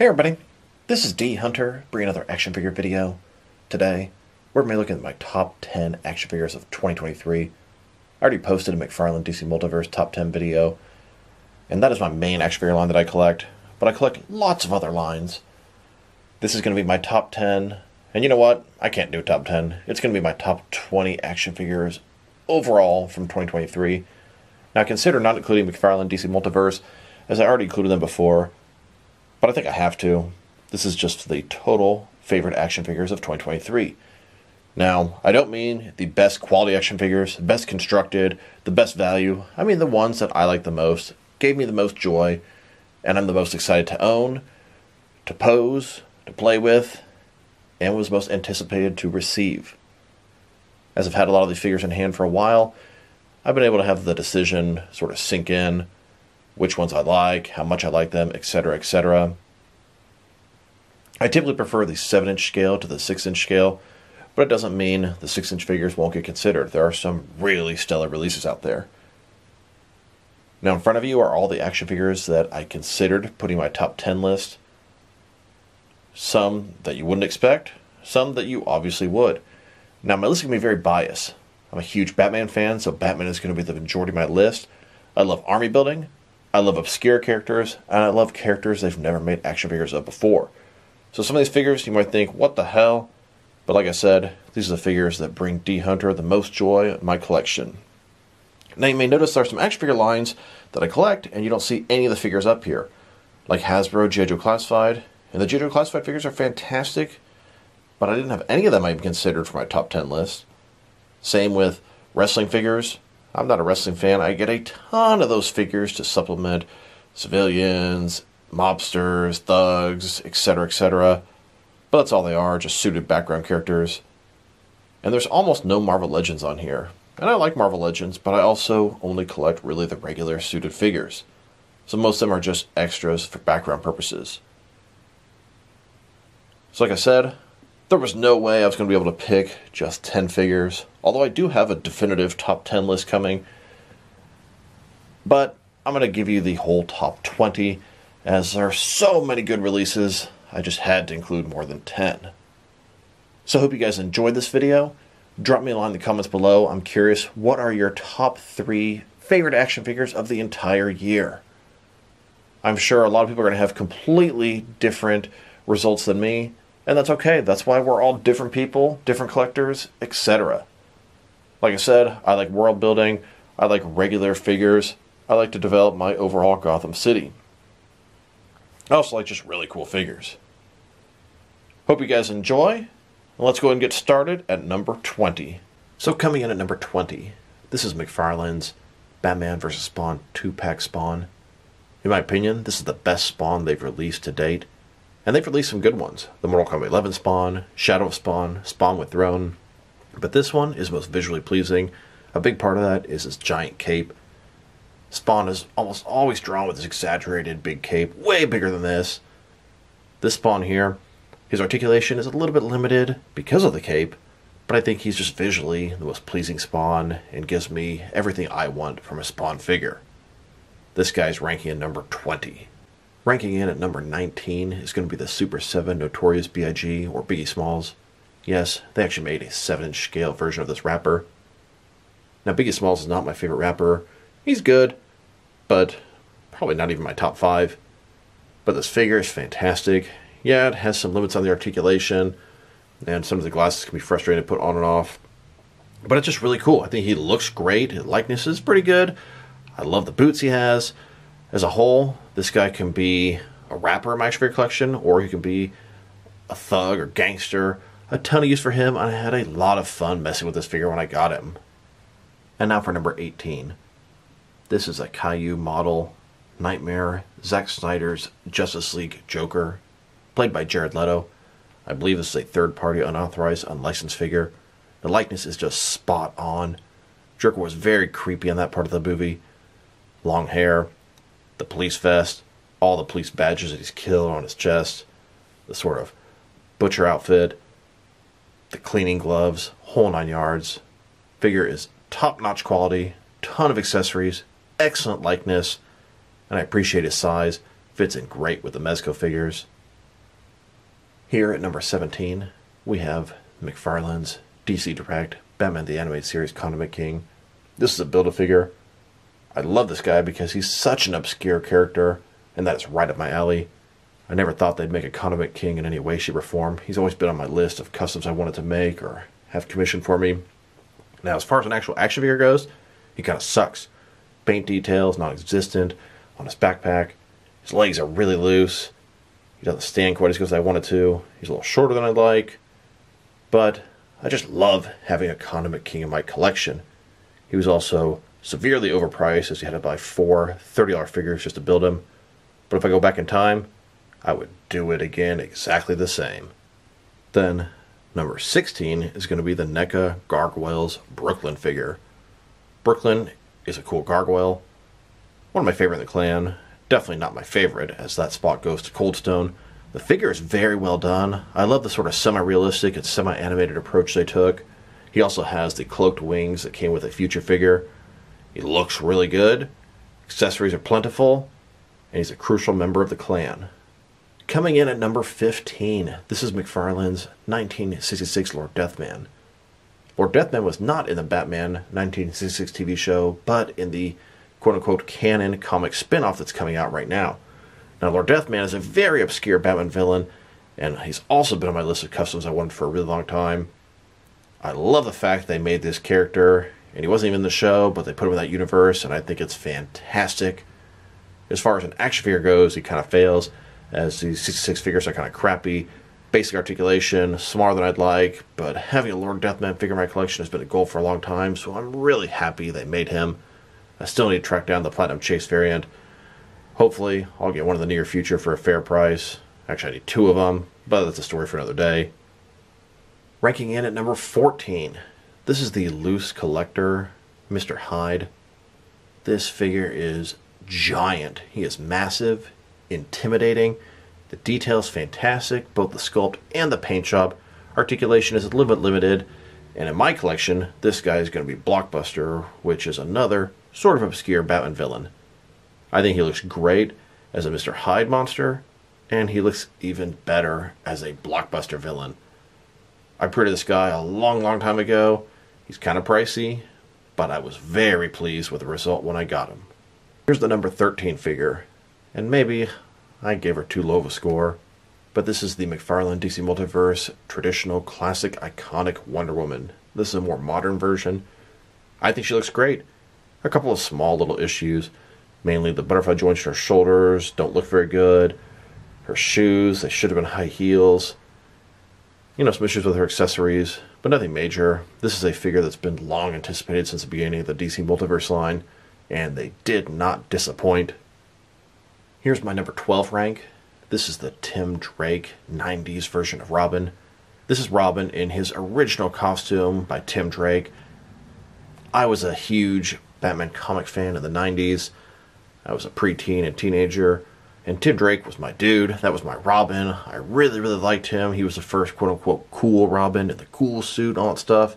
Hey everybody, this is dHunter bringing another action figure video. Today, we're going to be looking at my top 10 action figures of 2023. I already posted a McFarlane DC Multiverse top 10 video, and that is my main action figure line that I collect, but I collect lots of other lines. This is going to be my top 10, and you know what? I can't do top 10. It's going to be my top 20 action figures overall from 2023. Now consider not including McFarlane DC Multiverse, as I already included them before, but I think I have to. This is just the total favorite action figures of 2023. Now, I don't mean the best quality action figures, best constructed, the best value. I mean the ones that I like the most, gave me the most joy, and I'm the most excited to own, to pose, to play with, and was most anticipated to receive. As I've had a lot of these figures in hand for a while, I've been able to have the decision sort of sink in, which ones I like, how much I like them, etc., etc. I typically prefer the 7-inch scale to the 6-inch scale, but it doesn't mean the 6-inch figures won't get considered. There are some really stellar releases out there. Now in front of you are all the action figures that I considered putting in my top 10 list. Some that you wouldn't expect, some that you obviously would. Now my list is going to be very biased. I'm a huge Batman fan, so Batman is going to be the majority of my list. I love army building. I love obscure characters, and I love characters they've never made action figures of before. So some of these figures you might think, what the hell? But like I said, these are the figures that bring dHunter the most joy in my collection. Now you may notice there are some action figure lines that I collect, and you don't see any of the figures up here. Like Hasbro G.I. Joe Classified, and the G.I. Joe Classified figures are fantastic, but I didn't have any of them I even considered for my top 10 list. Same with wrestling figures. I'm not a wrestling fan. I get a ton of those figures to supplement civilians, mobsters, thugs, etc., etc. But that's all they are, just suited background characters. And there's almost no Marvel Legends on here. And I like Marvel Legends, but I also only collect really the regular suited figures. So most of them are just extras for background purposes. So like I said, there was no way I was going to be able to pick just 10 figures, although I do have a definitive top 10 list coming. But I'm going to give you the whole top 20, as there are so many good releases, I just had to include more than 10. So I hope you guys enjoyed this video. Drop me a line in the comments below. I'm curious, what are your top 3 favorite action figures of the entire year? I'm sure a lot of people are going to have completely different results than me. And that's okay. That's why we're all different people, different collectors, etc. Like I said, I like world building. I like regular figures. I like to develop my overall Gotham City. I also like just really cool figures. Hope you guys enjoy. Let's go ahead and get started at number 20. So coming in at number 20, this is McFarlane's Batman vs. Spawn 2-pack Spawn. In my opinion, this is the best Spawn they've released to date. And they've released some good ones. The Mortal Kombat 11 Spawn, Shadow of Spawn, Spawn with Throne. But this one is most visually pleasing. A big part of that is his giant cape. Spawn is almost always drawn with this exaggerated big cape, way bigger than this. This Spawn here, his articulation is a little bit limited because of the cape, but I think he's just visually the most pleasing Spawn and gives me everything I want from a Spawn figure. This guy's ranking at number 20. Ranking in at number 19 is going to be the Super 7 Notorious B.I.G. or Biggie Smalls. Yes, they actually made a 7-inch scale version of this rapper. Now Biggie Smalls is not my favorite rapper. He's good, but probably not even my top 5. But this figure is fantastic. Yeah, it has some limits on the articulation, and some of the glasses can be frustrating to put on and off. But it's just really cool. I think he looks great. His likeness is pretty good. I love the boots he has. As a whole, this guy can be a rapper in my action figure collection, or he can be a thug or gangster. A ton of use for him, and I had a lot of fun messing with this figure when I got him. And now for number 18. This is a Caillou model Nightmare, Zack Snyder's Justice League Joker, played by Jared Leto. I believe this is a third-party, unauthorized, unlicensed figure. The likeness is just spot on. Joker was very creepy in that part of the movie. Long hair, the police vest, all the police badges that he's killed on his chest, the sort of butcher outfit, the cleaning gloves, whole 9 yards. Figure is top-notch quality, ton of accessories, excellent likeness, and I appreciate his size. Fits in great with the Mezco figures. Here at number 17, we have McFarlane's DC Direct Batman the Animated Series Condiment King. This is a Build-A-Figure. I love this guy because he's such an obscure character, and that is right up my alley. I never thought they'd make a Condiment King in any way, shape, or form. He's always been on my list of customs I wanted to make or have commissioned for me. Now, as far as an actual action figure goes, he kind of sucks. Paint details, non-existent. On his backpack, his legs are really loose. He doesn't stand quite as good as I wanted to. He's a little shorter than I'd like. But I just love having a Condiment King in my collection. He was also severely overpriced, as you had to buy 4 $30 figures just to build him. But if I go back in time, I would do it again exactly the same. Then, number 16 is going to be the NECA Gargoyles Brooklyn figure. Brooklyn is a cool gargoyle. One of my favorite in the clan. Definitely not my favorite, as that spot goes to Coldstone. The figure is very well done. I love the sort of semi-realistic and semi-animated approach they took. He also has the cloaked wings that came with a future figure. He looks really good. Accessories are plentiful. And he's a crucial member of the clan. Coming in at number 15, this is McFarlane's 1966 Lord Deathman. Lord Deathman was not in the Batman 1966 TV show, but in the quote-unquote canon comic spin-off that's coming out right now. Now, Lord Deathman is a very obscure Batman villain, and he's also been on my list of customs I wanted for a really long time. I love the fact they made this character, and he wasn't even in the show, but they put him in that universe, and I think it's fantastic. As far as an action figure goes, he kind of fails, as these 66 figures are kind of crappy. Basic articulation, smaller than I'd like, but having a Lord Deathman figure in my collection has been a goal for a long time, so I'm really happy they made him. I still need to track down the Platinum Chase variant. Hopefully, I'll get one in the near future for a fair price. Actually, I need 2 of them, but that's a story for another day. Ranking in at number 14. This is the Loose Collector, Mr. Hyde. This figure is giant. He is massive, intimidating. The detail's fantastic, both the sculpt and the paint job. Articulation is a little bit limited. And in my collection, this guy is going to be Blockbuster, which is another sort of obscure Batman villain. I think he looks great as a Mr. Hyde monster, and he looks even better as a Blockbuster villain. I pre-ordered this guy a long time ago. He's kind of pricey, but I was very pleased with the result when I got him. Here's the number 13 figure, and maybe I gave her too low of a score, but this is the McFarlane DC Multiverse traditional classic iconic Wonder Woman. This is a more modern version. I think she looks great. A couple of small little issues, mainly the butterfly joints in her shoulders don't look very good. Her shoes, they should have been high heels. You know, some issues with her accessories, but nothing major. This is a figure that's been long anticipated since the beginning of the DC Multiverse line, and they did not disappoint. Here's my number 12 rank. This is the Tim Drake 90s version of Robin. This is Robin in his original costume by Tim Drake. I was a huge Batman comic fan in the 90s. I was a preteen and teenager, and Tim Drake was my dude. That was my Robin. I really liked him. He was the first quote-unquote cool Robin in the cool suit and all that stuff.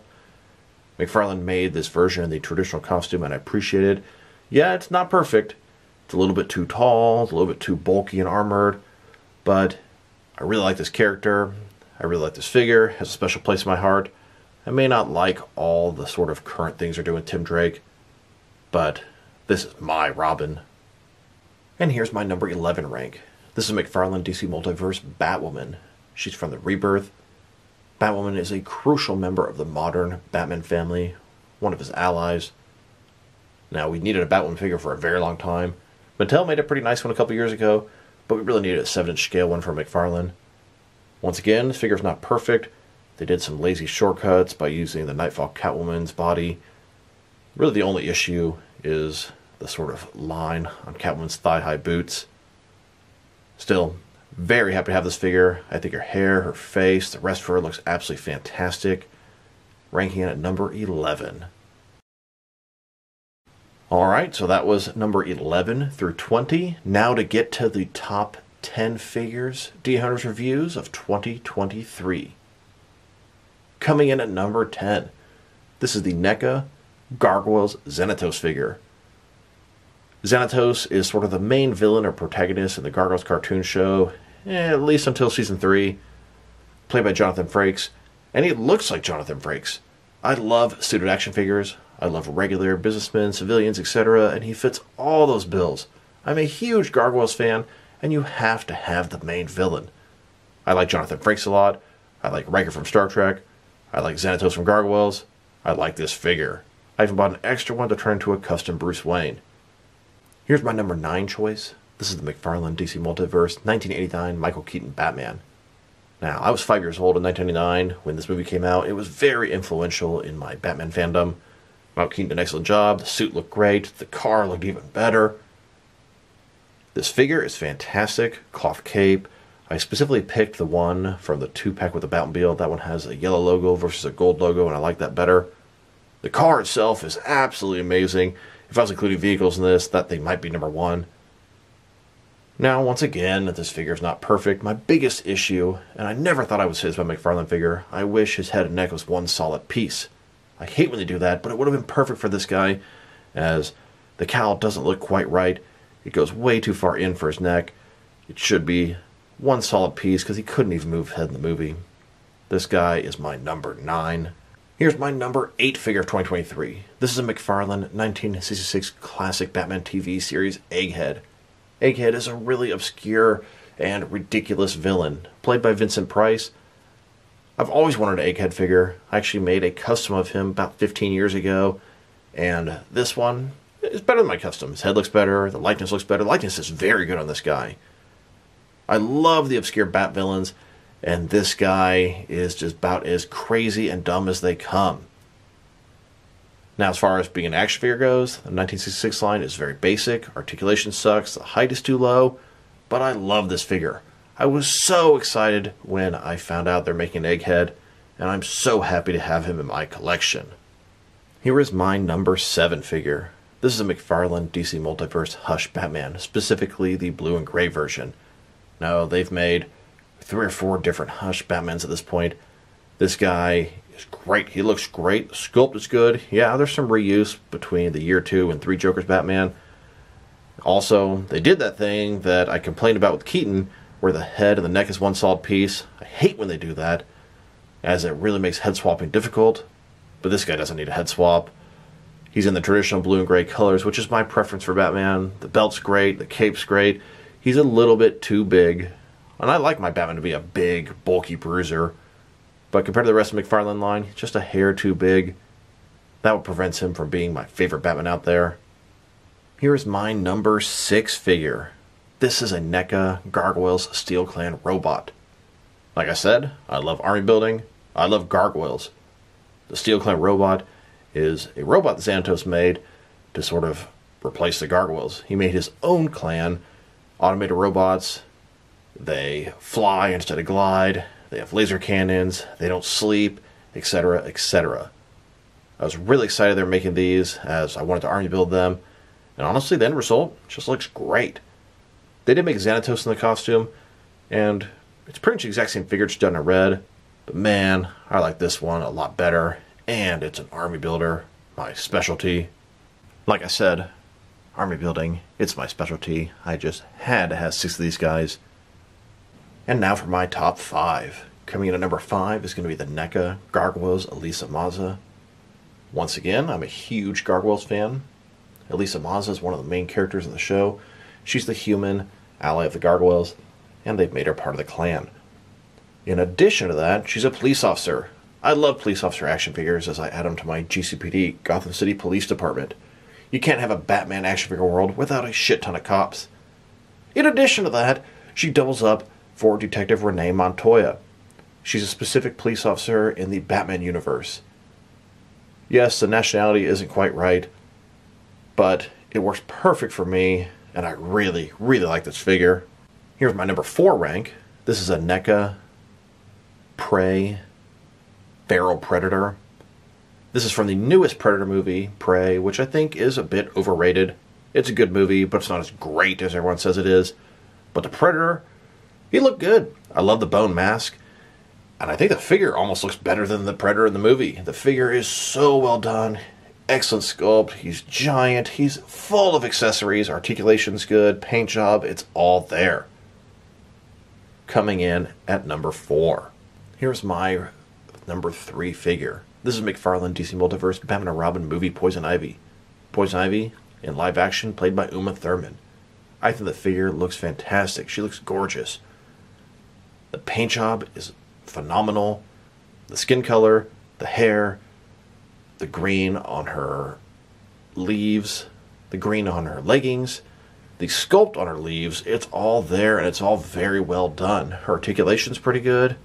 McFarlane made this version in the traditional costume, and I appreciate it. Yeah, it's not perfect. It's a little bit too tall, it's a little bit too bulky and armored, but I really like this character. I really like this figure. It has a special place in my heart. I may not like all the sort of current things they're doing with Tim Drake, but this is my Robin. And here's my number 11 rank. This is McFarlane DC Multiverse Batwoman. She's from the Rebirth. Batwoman is a crucial member of the modern Batman family, one of his allies. Now, we needed a Batwoman figure for a very long time. Mattel made a pretty nice one a couple years ago, but we really needed a 7-inch scale one from McFarlane. Once again, this figure's not perfect. They did some lazy shortcuts by using the Nightfall Catwoman's body. Really the only issue is the sort of line on Catwoman's thigh-high boots. Still, very happy to have this figure. I think her hair, her face, the rest of her looks absolutely fantastic. Ranking it at number 11. Alright, so that was number 11 through 20. Now to get to the top 10 figures, dHunter's reviews of 2023. Coming in at number 10, this is the NECA Gargoyles Xanatos figure. Xanatos is sort of the main villain or protagonist in the Gargoyles cartoon show, at least until season 3. played by Jonathan Frakes, and he looks like Jonathan Frakes. I love suited action figures. I love regular businessmen, civilians, etc., and he fits all those bills. I'm a huge Gargoyles fan, and you have to have the main villain. I like Jonathan Frakes a lot. I like Riker from Star Trek. I like Xanatos from Gargoyles. I like this figure. I even bought an extra one to turn into a custom Bruce Wayne. Here's my number 9 choice. This is the McFarlane DC Multiverse 1989 Michael Keaton Batman. Now, I was 5 years old in 1999 when this movie came out. It was very influential in my Batman fandom. Michael Keaton did an excellent job. The suit looked great. The car looked even better. This figure is fantastic. Cloth cape. I specifically picked the one from the 2-pack with the Batmobile. That one has a yellow logo versus a gold logo, and I like that better. The car itself is absolutely amazing. If I was including vehicles in this, that thing might be number 1. Now, once again, this figure is not perfect. My biggest issue, and I never thought I was his by McFarlane figure, I wish his head and neck was one solid piece. I hate when they do that, but it would have been perfect for this guy, as the cowl doesn't look quite right. It goes way too far in for his neck. It should be one solid piece, because he couldn't even move head in the movie. This guy is my number 9. Here's my number 8 figure of 2023. This is a McFarlane 1966 classic Batman TV series, Egghead. Egghead is a really obscure and ridiculous villain, played by Vincent Price. I've always wanted an Egghead figure. I actually made a custom of him about 15 years ago, and this one is better than my custom. His head looks better, the likeness looks better. The likeness is very good on this guy. I love the obscure Bat villains, and this guy is just about as crazy and dumb as they come. Now, as far as being an action figure goes, the 1966 line is very basic, articulation sucks, the height is too low, but I love this figure. I was so excited when I found out they're making Egghead, and I'm so happy to have him in my collection. Here is my number 7 figure. This is a McFarlane DC Multiverse Hush Batman, specifically the blue and gray version. Now, they've made 3 or 4 different Hush Batmans at this point. This guy is great. He looks great. The sculpt is good. Yeah, there's some reuse between the Year 2 and 3 Jokers Batman. Also, they did that thing that I complained about with Keaton, where the head and the neck is one solid piece. I hate when they do that, as it really makes head swapping difficult. But this guy doesn't need a head swap. He's in the traditional blue and gray colors, which is my preference for Batman. The belt's great. The cape's great. He's a little bit too big. And I like my Batman to be a big, bulky bruiser. But compared to the rest of the McFarlane line, he's just a hair too big. That what prevents him from being my favorite Batman out there. Here is my number 6 figure. This is a Neca Gargoyles Steel Clan robot. Like I said, I love army building. I love gargoyles. The Steel Clan robot is a robot that Xanatos made to sort of replace the gargoyles. He made his own clan, automated robots. They fly instead of glide. They have laser cannons. They don't sleep, etc., etc. I was really excited they were making these, as I wanted to army build them. And honestly, the end result just looks great. They did make Xanatos in the costume, and it's pretty much the exact same figure, just done in red. But man, I like this one a lot better. And it's an army builder, my specialty. Like I said, army building, it's my specialty. I just had to have 6 of these guys. And now for my top 5. Coming in at number 5 is going to be the Neca Gargoyles Elisa Mazza. Once again, I'm a huge Gargoyles fan. Elisa Mazza is one of the main characters in the show. She's the human ally of the Gargoyles, and they've made her part of the clan. In addition to that, she's a police officer. I love police officer action figures, as I add them to my GCPD, Gotham City Police Department. You can't have a Batman action figure world without a shit ton of cops. In addition to that, she doubles up for Detective Renee Montoya. She's a specific police officer in the Batman universe. Yes, the nationality isn't quite right, but it works perfect for me, and I really, really like this figure. Here's my number 4 rank. This is a Neca Prey Feral Predator. This is from the newest Predator movie, Prey, which I think is a bit overrated. It's a good movie, but it's not as great as everyone says it is. But the Predator, he looked good. I love the bone mask. And I think the figure almost looks better than the Predator in the movie. The figure is so well done. Excellent sculpt. He's giant. He's full of accessories. Articulation's good. Paint job. It's all there. Coming in at number 4. Here's my number 3 figure. This is McFarlane DC Multiverse Batman and Robin movie Poison Ivy. Poison Ivy in live action played by Uma Thurman. I think the figure looks fantastic. She looks gorgeous. The paint job is phenomenal. The skin color, the hair, the green on her leaves, the green on her leggings, the sculpt on her leaves, it's all there and it's all very well done. Her articulation's pretty good.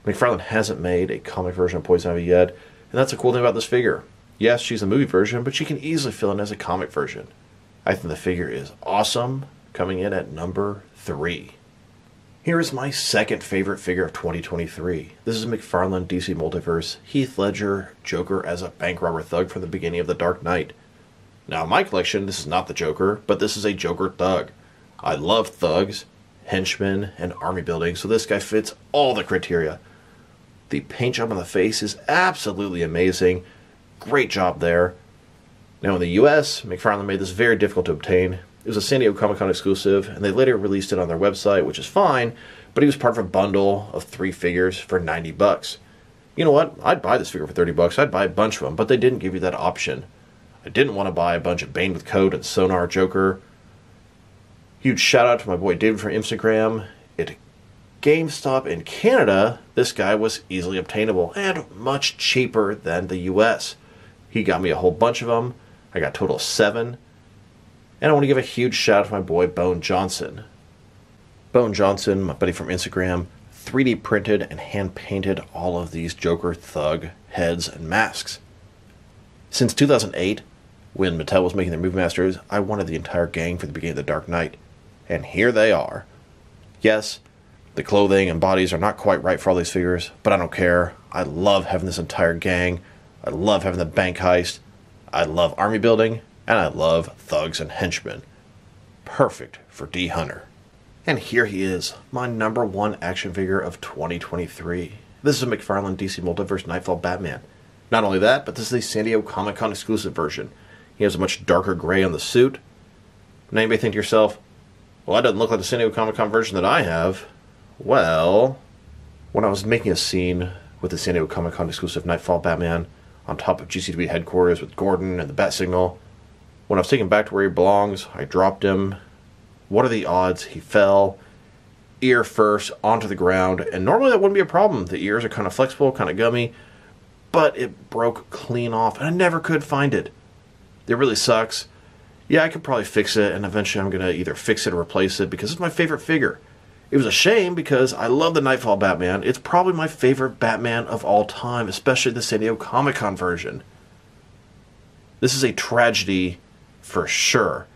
McFarlane hasn't made a comic version of Poison Ivy yet, and that's the cool thing about this figure. Yes, she's a movie version, but she can easily fill in as a comic version. I think the figure is awesome, coming in at number 3. Here is my second favorite figure of 2023. This is McFarlane DC Multiverse Heath Ledger Joker as a bank robber thug from the beginning of The Dark Knight. Now in my collection, this is not the Joker, but this is a Joker thug. I love thugs, henchmen, and army building, so this guy fits all the criteria. The paint job on the face is absolutely amazing. Great job there. Now in the US, McFarlane made this very difficult to obtain. It was a San Diego Comic-Con exclusive, and they later released it on their website, which is fine, but he was part of a bundle of 3 figures for $90. You know what? I'd buy this figure for $30. I'd buy a bunch of them, but they didn't give you that option. I didn't want to buy a bunch of Bane with coat and Sonar Joker. Huge shout out to my boy David from Instagram. At GameStop in Canada, this guy was easily obtainable and much cheaper than the US. He got me a whole bunch of them. I got a total of 7. And I want to give a huge shout out to my boy Bone Johnson. Bone Johnson, my buddy from Instagram, 3D printed and hand painted all of these Joker thug heads and masks. Since 2008, when Mattel was making their Movie Masters, I wanted the entire gang for the beginning of The Dark Knight. And here they are. Yes, the clothing and bodies are not quite right for all these figures, but I don't care. I love having this entire gang. I love having the bank heist. I love army building. And I love thugs and henchmen. Perfect for dHunter. And here he is, my number 1 action figure of 2023. This is a McFarlane DC Multiverse Nightfall Batman. Not only that, but this is a San Diego Comic-Con exclusive version. He has a much darker gray on the suit. Now you may think to yourself, well, that doesn't look like the San Diego Comic-Con version that I have. Well, when I was making a scene with the San Diego Comic-Con exclusive Nightfall Batman on top of GCW headquarters with Gordon and the Bat Signal, when I was taken back to where he belongs, I dropped him. What are the odds he fell, ear first, onto the ground? And normally that wouldn't be a problem. The ears are kind of flexible, kind of gummy, but it broke clean off, and I never could find it. It really sucks. Yeah, I could probably fix it, and eventually I'm going to either fix it or replace it because it's my favorite figure. It was a shame because I love the Nightfall Batman. It's probably my favorite Batman of all time, especially the San Diego Comic-Con version. This is a tragedy for sure.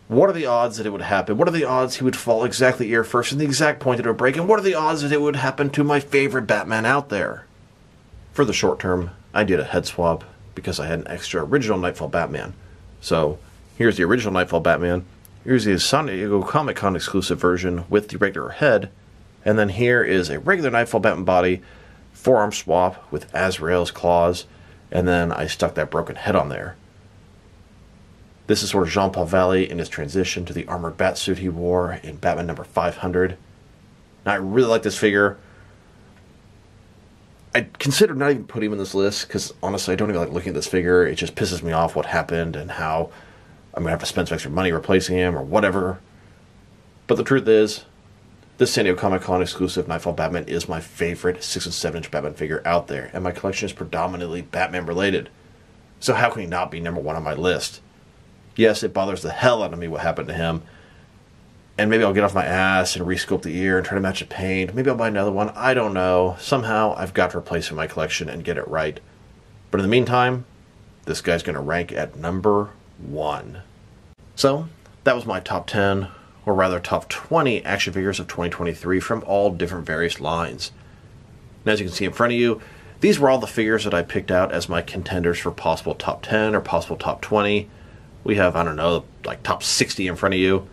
What are the odds that it would happen? What are the odds he would fall exactly ear first in the exact point that it would break? And what are the odds that it would happen to my favorite Batman out there? For the short term, I did a head swap because I had an extra original Nightfall Batman. So, here's the original Nightfall Batman. Here's the San Diego Comic-Con exclusive version with the regular head. And then here is a regular Nightfall Batman body, forearm swap with Azrael's claws. And then I stuck that broken head on there. This is sort of Jean-Paul Valley in his transition to the armored batsuit he wore in Batman number 500. Now, I really like this figure. I considered not even putting him in this list because, honestly, I don't even like looking at this figure. It just pisses me off what happened and how I'm going to have to spend some extra money replacing him or whatever. But the truth is, this San Diego Comic-Con exclusive Nightfall Batman is my favorite 6 and 7-inch Batman figure out there, and my collection is predominantly Batman-related. So how can he not be number 1 on my list? Yes, it bothers the hell out of me what happened to him. And maybe I'll get off my ass and resculpt the ear and try to match the paint. Maybe I'll buy another one. I don't know. Somehow I've got to replace him in my collection and get it right. But in the meantime, this guy's going to rank at number 1. So, that was my top 10, or rather top 20 action figures of 2023 from all different various lines. And as you can see in front of you, these were all the figures that I picked out as my contenders for possible top 10 or possible top 20. We have, I don't know, like top 60 in front of you.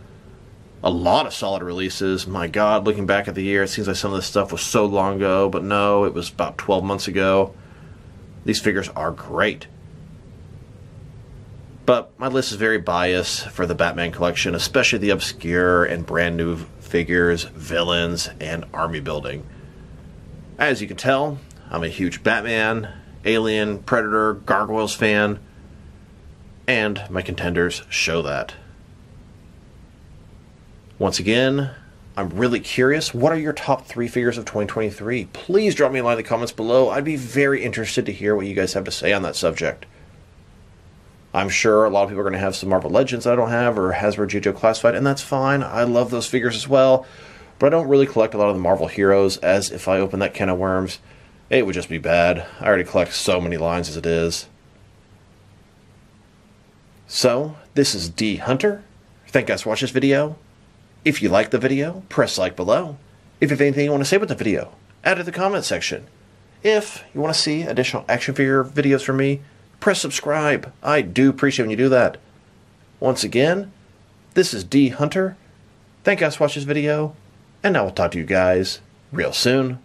A lot of solid releases. My God, looking back at the year, it seems like some of this stuff was so long ago, but no, it was about 12 months ago. These figures are great. But my list is very biased for the Batman collection, especially the obscure and brand new figures, villains, and army building. As you can tell, I'm a huge Batman, Alien, Predator, Gargoyles fan, and my contenders show that. Once again, I'm really curious, what are your top 3 figures of 2023? Please drop me a line in the comments below. I'd be very interested to hear what you guys have to say on that subject. I'm sure a lot of people are going to have some Marvel Legends I don't have, or Hasbro G.I. Joe Classified, and that's fine. I love those figures as well, but I don't really collect a lot of the Marvel heroes, as if I open that can of worms, it would just be bad. I already collect so many lines as it is. So, this is dHunter. Thank you guys for watching this video. If you liked the video, press like below. If you have anything you want to say about the video, add it to the comment section. If you want to see additional action figure videos from me, press subscribe. I do appreciate when you do that. Once again, this is dHunter. Thank you guys for watching this video, and I will talk to you guys real soon.